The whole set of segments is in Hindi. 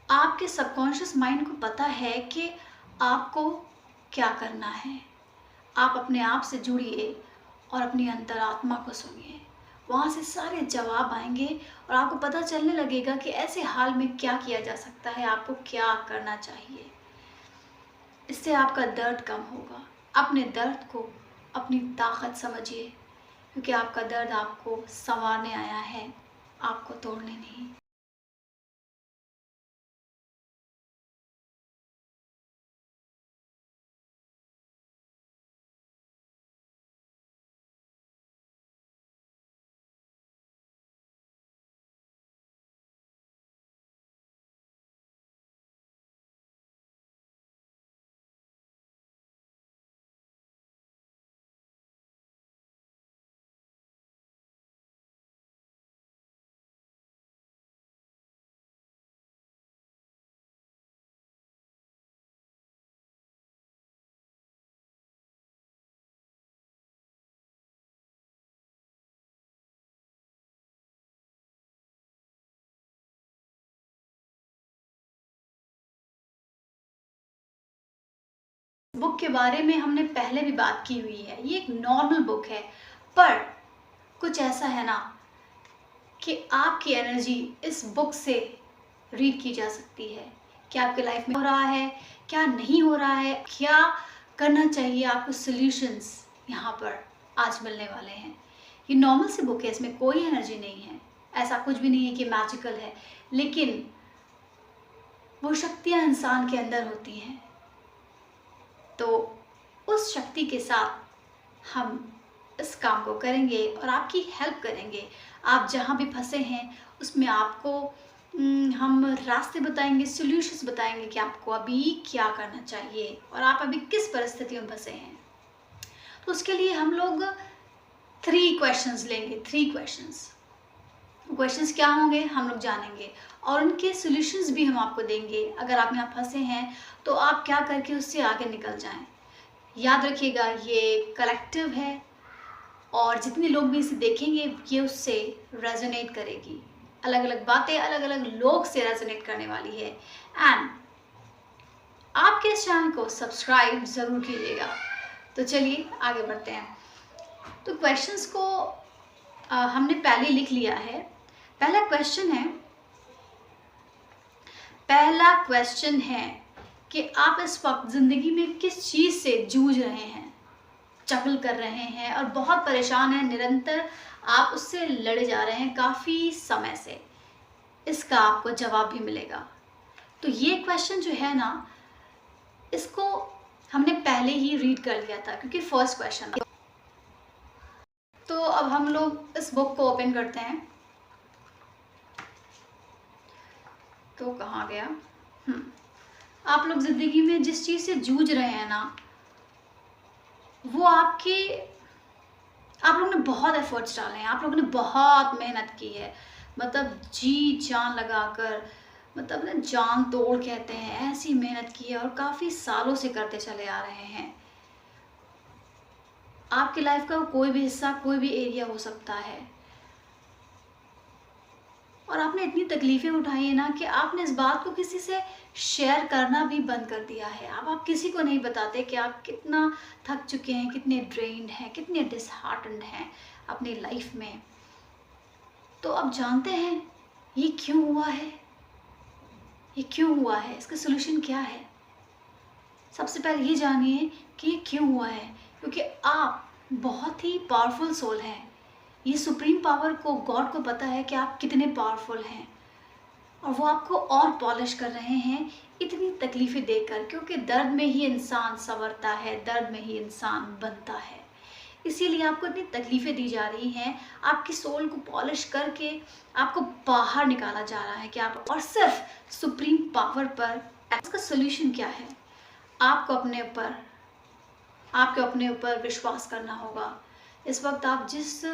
आपके सबकॉन्शियस माइंड को पता है कि आपको क्या करना है। आप अपने आप से जुड़िए और अपनी अंतरात्मा को सुनिए। वहाँ से सारे जवाब आएँगे और आपको पता चलने लगेगा कि ऐसे हाल में क्या किया जा सकता है, आपको क्या करना चाहिए। इससे आपका दर्द कम होगा। अपने दर्द को अपनी ताकत समझिए, क्योंकि आपका दर्द आपको सँवारने आया है, आपको तोड़ने नहीं। बुक के बारे में हमने पहले भी बात की हुई है। ये एक नॉर्मल बुक है, पर कुछ ऐसा है ना कि आपकी एनर्जी इस बुक से रीड की जा सकती है। क्या आपके लाइफ में हो रहा है, क्या नहीं हो रहा है, क्या करना चाहिए आपको, सॉल्यूशंस यहाँ पर आज मिलने वाले हैं। ये नॉर्मल सी बुक है, इसमें कोई एनर्जी नहीं है, ऐसा कुछ भी नहीं है कि मैजिकल है, लेकिन वो शक्तियाँ इंसान के अंदर होती हैं। तो उस शक्ति के साथ हम इस काम को करेंगे और आपकी हेल्प करेंगे। आप जहाँ भी फँसे हैं उसमें आपको हम रास्ते बताएँगे, सॉल्यूशंस बताएँगे कि आपको अभी क्या करना चाहिए और आप अभी किस परिस्थिति में फँसे हैं। तो उसके लिए हम लोग 3 क्वेश्चंस लेंगे, 3 क्वेश्चंस। क्वेश्चंस क्या होंगे हम लोग जानेंगे और उनके सॉल्यूशंस भी हम आपको देंगे। अगर आप यहाँ फँसे हैं तो आप क्या करके उससे आगे निकल जाएँ। याद रखिएगा, ये कलेक्टिव है और जितने लोग भी इसे देखेंगे ये उससे रेजोनेट करेगी। अलग-अलग बातें अलग-अलग लोग से रेजोनेट करने वाली है। एंड आपके इस चैनल को सब्सक्राइब ज़रूर कीजिएगा। तो चलिए आगे बढ़ते हैं। तो क्वेश्चंस को हमने पहले लिख लिया है। पहला क्वेश्चन है कि आप इस वक्त ज़िंदगी में किस चीज़ से जूझ रहे हैं, स्ट्रगल कर रहे हैं और बहुत परेशान हैं, निरंतर आप उससे लड़े जा रहे हैं काफ़ी समय से। इसका आपको जवाब भी मिलेगा। तो ये क्वेश्चन जो है ना, इसको हमने पहले ही रीड कर लिया था क्योंकि फर्स्ट क्वेश्चन था। तो अब हम लोग इस बुक को ओपन करते हैं। तो कहाँ गया? आप लोग ज़िंदगी में जिस चीज़ से जूझ रहे हैं ना, वो आप लोगों ने बहुत एफर्ट्स डाले हैं, आप लोगों ने बहुत मेहनत की है, मतलब जी जान लगाकर, मतलब ना जान तोड़ कहते हैं, ऐसी मेहनत की है और काफ़ी सालों से करते चले आ रहे हैं। आपकी लाइफ का कोई भी हिस्सा, कोई भी एरिया हो सकता है और आपने इतनी तकलीफ़ें उठाई है ना कि आपने इस बात को किसी से शेयर करना भी बंद कर दिया है। अब आप किसी को नहीं बताते कि आप कितना थक चुके हैं, कितने ड्रेन्ड हैं, कितने डिसहार्टन्ड हैं अपनी लाइफ में। तो अब जानते हैं ये क्यों हुआ है? ये क्यों हुआ है? इसका सॉल्यूशन क्या है? सबसे पहले ये जानिए कि ये क्यों हुआ है, क्योंकि आप बहुत ही पावरफुल सोल हैं। ये सुप्रीम पावर को, गॉड को पता है कि आप कितने पावरफुल हैं और वो आपको और पॉलिश कर रहे हैं इतनी तकलीफ़ें देकर, क्योंकि दर्द में ही इंसान संवरता है, दर्द में ही इंसान बनता है। इसीलिए आपको इतनी तकलीफ़ें दी जा रही हैं, आपकी सोल को पॉलिश करके आपको बाहर निकाला जा रहा है कि आप और सिर्फ सुप्रीम पावर पर। इसका सॉल्यूशन क्या है? आपको अपने ऊपर विश्वास करना होगा। इस वक्त आप जिस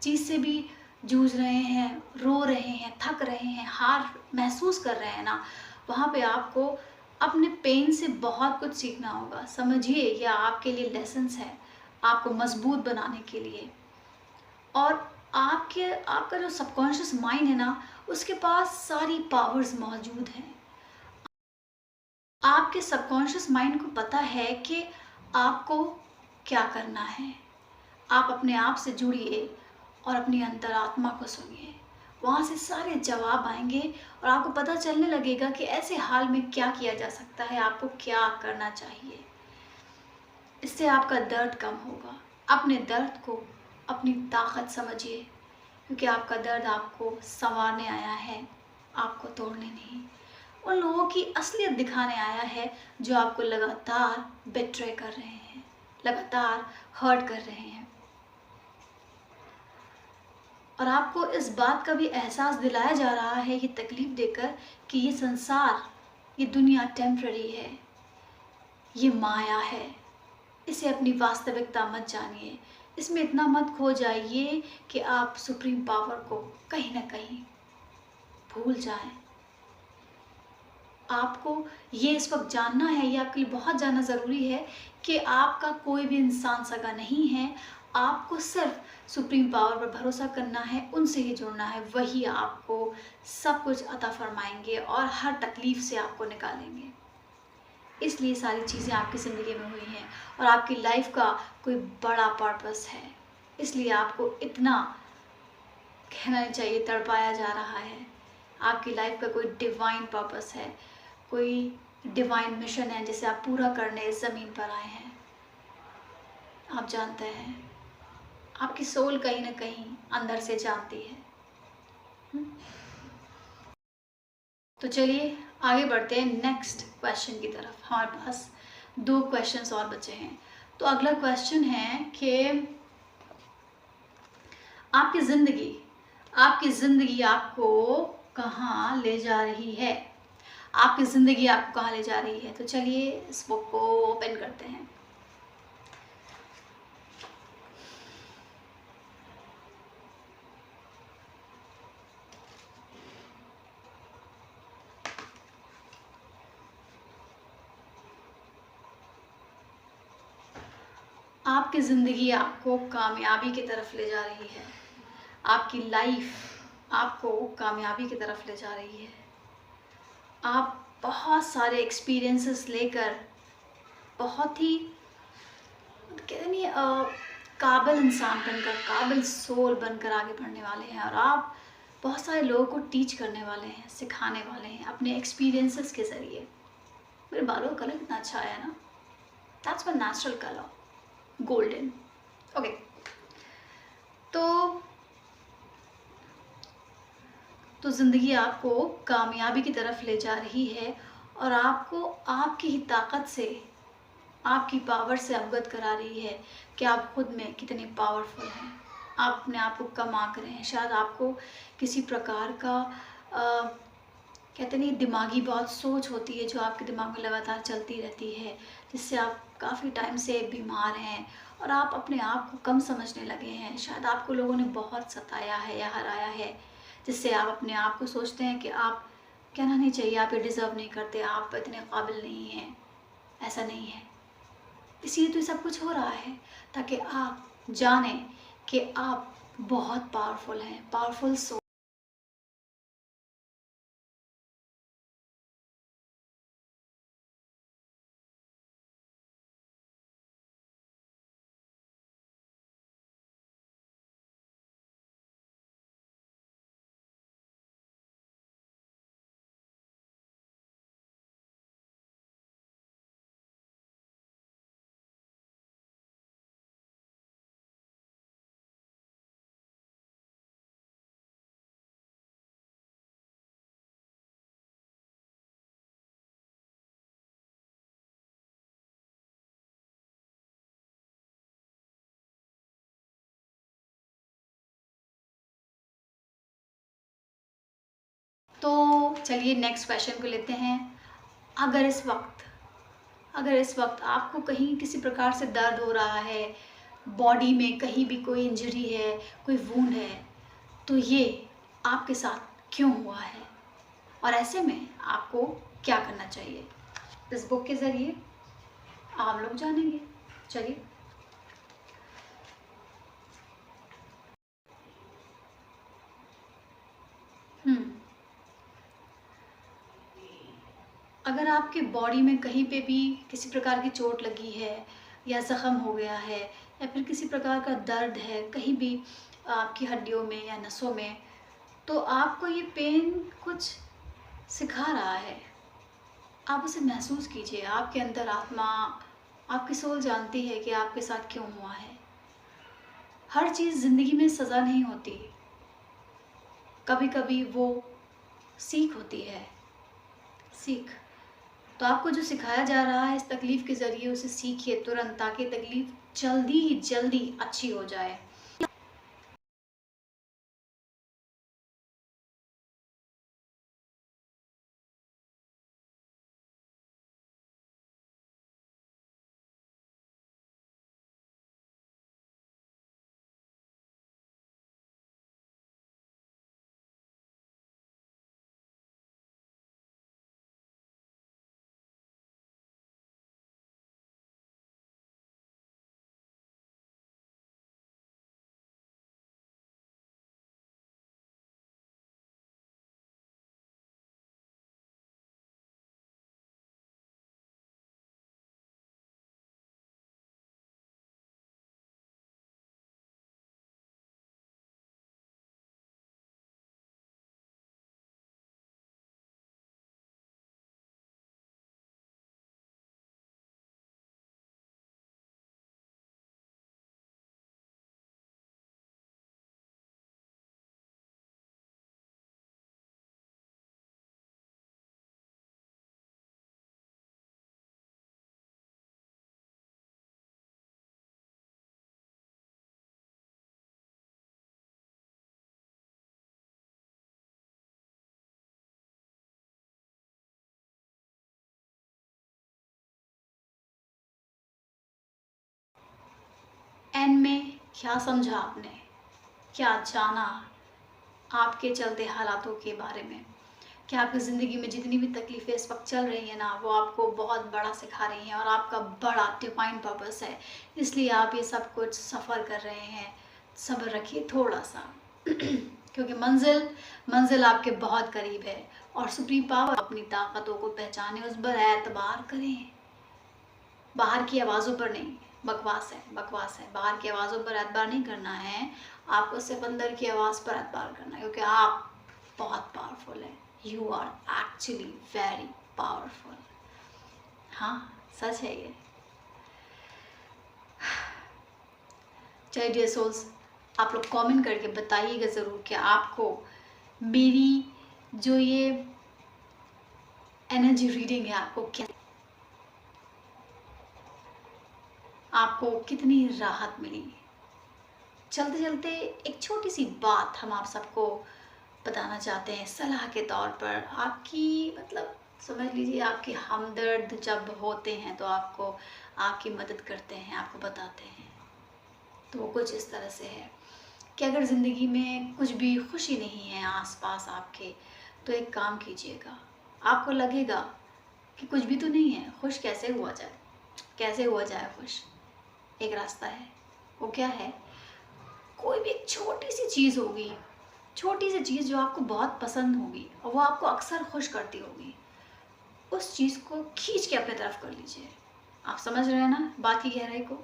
चीज़ से भी जूझ रहे हैं, रो रहे हैं, थक रहे हैं, हार महसूस कर रहे हैं ना, वहाँ पे आपको अपने पेन से बहुत कुछ सीखना होगा। समझिए ये आपके लिए लेसन्स है, आपको मजबूत बनाने के लिए। और आपका जो सबकॉन्शियस माइंड है ना, उसके पास सारी पावर्स मौजूद हैं। आपके सबकॉन्शियस माइंड को पता है कि आपको क्या करना है। आप अपने आप से जुड़िए और अपनी अंतरात्मा को सुनिए, वहाँ से सारे जवाब आएंगे और आपको पता चलने लगेगा कि ऐसे हाल में क्या किया जा सकता है, आपको क्या करना चाहिए। इससे आपका दर्द कम होगा। अपने दर्द को अपनी ताकत समझिए, क्योंकि आपका दर्द आपको संवारने आया है, आपको तोड़ने नहीं। उन लोगों की असलियत दिखाने आया है जो आपको लगातार बिट्रे कर रहे हैं, लगातार हर्ट कर रहे हैं। और आपको इस बात का भी एहसास दिलाया जा रहा है ये तकलीफ देकर कि ये संसार, ये दुनिया टेम्पररी है, ये माया है। इसे अपनी वास्तविकता मत जानिए, इसमें इतना मत खो जाइए कि आप सुप्रीम पावर को कहीं ना कहीं भूल जाएं। आपको ये इस वक्त जानना है, ये आपके लिए बहुत जानना ज़रूरी है कि आपका कोई भी इंसान सगा नहीं है। आपको सिर्फ सुप्रीम पावर पर भरोसा करना है, उनसे ही जुड़ना है, वही आपको सब कुछ अता फरमाएंगे और हर तकलीफ़ से आपको निकालेंगे। इसलिए सारी चीज़ें आपकी ज़िंदगी में हुई हैं और आपकी लाइफ का कोई बड़ा पर्पस है। इसलिए आपको इतना कहना नहीं चाहिए तड़पाया जा रहा है। आपकी लाइफ का कोई डिवाइन पर्पस है, कोई डिवाइन मिशन है जिसे आप पूरा करने इस ज़मीन पर आए हैं। आप जानते हैं, आपकी सोल कहीं ना कहीं अंदर से जानती है। तो चलिए आगे बढ़ते हैं नेक्स्ट क्वेश्चन की तरफ। हमारे पास 2 क्वेश्चंस और बचे हैं। तो अगला क्वेश्चन है कि आपकी ज़िंदगी आपको कहाँ ले जा रही है? आपकी ज़िंदगी आपको कहाँ ले जा रही है? तो चलिए इस बुक को ओपन करते हैं। आपकी ज़िंदगी आपको कामयाबी की तरफ ले जा रही है। आपकी लाइफ आपको कामयाबी की तरफ ले जा रही है। आप बहुत सारे एक्सपीरियंसेस लेकर बहुत ही कहते नहीं काबिल इंसान बनकर, काबिल सोल बनकर आगे बढ़ने वाले हैं। और आप बहुत सारे लोगों को टीच करने वाले हैं, सिखाने वाले हैं अपने एक्सपीरियंसेस के ज़रिए। मेरे बालों का कलर कितना अच्छा आया ना, that's my natural colour, golden. Okay, तो ज़िंदगी आपको कामयाबी की तरफ ले जा रही है और आपको आपकी ही ताकत से, आपकी पावर से अवगत करा रही है कि आप खुद में कितने पावरफुल हैं। आप अपने आप को कम आंक रहे हैं। शायद आपको किसी प्रकार का कहते नहीं, दिमागी बहुत सोच होती है जो आपके दिमाग में लगातार चलती रहती है, जिससे आप काफ़ी टाइम से बीमार हैं और आप अपने आप को कम समझने लगे हैं। शायद आपको लोगों ने बहुत सताया है या हराया है, जिससे आप अपने आप को सोचते हैं कि आप, कहना नहीं चाहिए, आप ये डिज़र्व नहीं करते, आप इतने काबिल नहीं हैं। ऐसा नहीं है। इसीलिए तो ये सब कुछ हो रहा है, ताकि आप जानें कि आप बहुत पावरफुल हैं, पावरफुल सोल। तो चलिए नेक्स्ट क्वेश्चन को लेते हैं। अगर इस वक्त आपको कहीं किसी प्रकार से दर्द हो रहा है, बॉडी में कहीं भी कोई इंजरी है, कोई वूंड है, तो ये आपके साथ क्यों हुआ है और ऐसे में आपको क्या करना चाहिए, इस बुक के ज़रिए आप लोग जानेंगे। चलिए, हम्म अगर आपके बॉडी में कहीं पे भी किसी प्रकार की चोट लगी है या ज़ख़म हो गया है या फिर किसी प्रकार का दर्द है कहीं भी आपकी हड्डियों में या नसों में, तो आपको ये पेन कुछ सिखा रहा है। आप उसे महसूस कीजिए। आपके अंदर आत्मा, आपकी सोल जानती है कि आपके साथ क्यों हुआ है। हर चीज़ ज़िंदगी में सज़ा नहीं होती, कभी कभी वो सीख होती है। सीख तो आपको जो सिखाया जा रहा है इस तकलीफ़ के ज़रिए उसे सीखिए तुरंत, ताकि तकलीफ़ जल्दी ही जल्दी अच्छी हो जाए। एंड में क्या समझा आपने, क्या जाना आपके चलते हालातों के बारे में? क्या आपकी ज़िंदगी में जितनी भी तकलीफ़ें इस वक्त चल रही हैं ना, वो आपको बहुत बड़ा सिखा रही हैं और आपका बड़ा डिवाइन पर्पस है, इसलिए आप ये सब कुछ सफ़र कर रहे हैं। सब्र रखिए थोड़ा सा क्योंकि मंजिल मंजिल आपके बहुत करीब है। और सुप्रीम पावर अपनी ताकतों को पहचाने, उस पर एतबार करें, बाहर की आवाज़ों पर नहीं। बकवास है, बकवास है। बाहर की आवाज़ों पर एतबार नहीं करना है, आपको सिर्फ अंदर की आवाज़ पर एतबार करना है, क्योंकि आप बहुत पावरफुल हैं। You are actually very powerful. हाँ, सच है ये। चलिए डियर सोल्स, आप लोग कमेंट करके बताइएगा ज़रूर कि आपको मेरी जो ये एनर्जी रीडिंग है आपको क्या, आपको कितनी राहत मिली। चलते चलते एक छोटी सी बात हम आप सबको बताना चाहते हैं सलाह के तौर पर। आपकी मतलब समझ लीजिए, आपके हमदर्द जब होते हैं तो आपको आपकी मदद करते हैं, आपको बताते हैं। तो वो कुछ इस तरह से है कि अगर ज़िंदगी में कुछ भी खुशी नहीं है आसपास आपके, तो एक काम कीजिएगा। आपको लगेगा कि कुछ भी तो नहीं है, खुश कैसे हुआ जाए, कैसे हुआ जाए खुश। एक रास्ता है, वो क्या है? कोई भी एक छोटी सी चीज़ होगी, छोटी सी चीज़ जो आपको बहुत पसंद होगी और वो आपको अक्सर खुश करती होगी, उस चीज़ को खींच के अपने तरफ कर लीजिए। आप समझ रहे हैं ना बात की गहराई को?